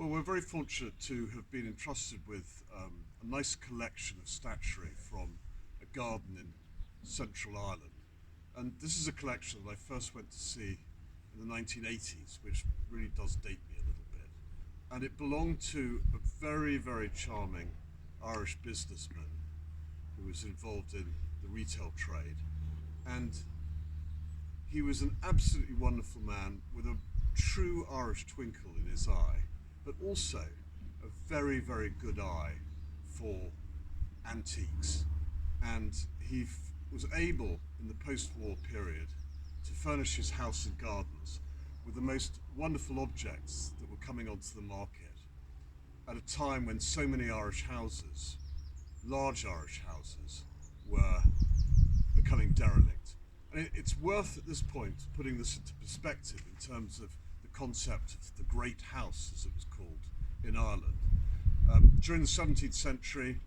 Well, we're very fortunate to have been entrusted with a nice collection of statuary from a garden in Central Ireland. And this is a collection that I first went to see in the 1980s, which really does date me a little bit. And it belonged to a very, very charming Irish businessman who was involved in the retail trade. And he was an absolutely wonderful man with a true Irish twinkle in his eye, but also a very, very good eye for antiques. And he was able, in the post-war period, to furnish his house and gardens with the most wonderful objects that were coming onto the market at a time when so many Irish houses, large Irish houses, were becoming derelict. And it's worth at this point putting this into perspective in terms of the concept of the Great House, as it was called, in Ireland. During the 17th century,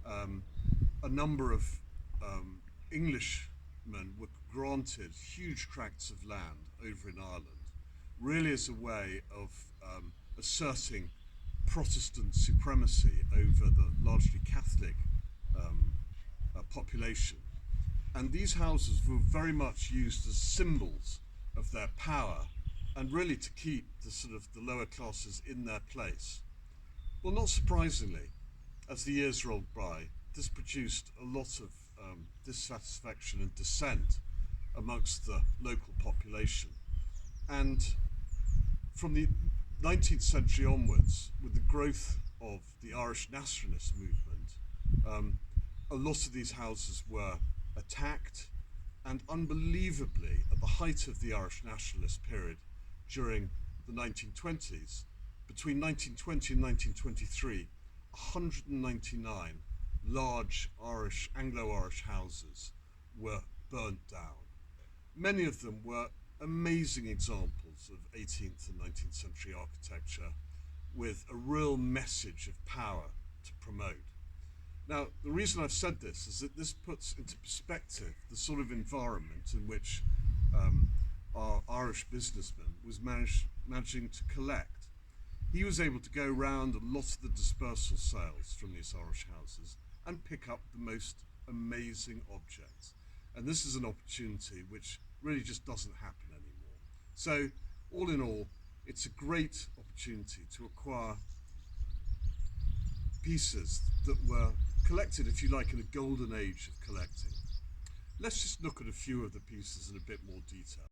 a number of Englishmen were granted huge tracts of land over in Ireland, really as a way of asserting Protestant supremacy over the largely Catholic population. And these houses were very much used as symbols of their power and really to keep the lower classes in their place. Well, not surprisingly, as the years rolled by, this produced a lot of dissatisfaction and dissent amongst the local population. And from the 19th century onwards, with the growth of the Irish nationalist movement, a lot of these houses were attacked, and unbelievably, at the height of the Irish nationalist period during the 1920s, between 1920 and 1923, 199 large Anglo-Irish houses were burnt down. Many of them were amazing examples of 18th and 19th century architecture with a real message of power to promote. Now, the reason I've said this is that this puts into perspective the sort of environment in which our Irish businessman was managing to collect. He was able to go around a lot of the dispersal sales from these Irish houses and pick up the most amazing objects. And this is an opportunity which really just doesn't happen anymore. So, all in all, it's a great opportunity to acquire pieces that were collected, if you like, in a golden age of collecting. Let's just look at a few of the pieces in a bit more detail.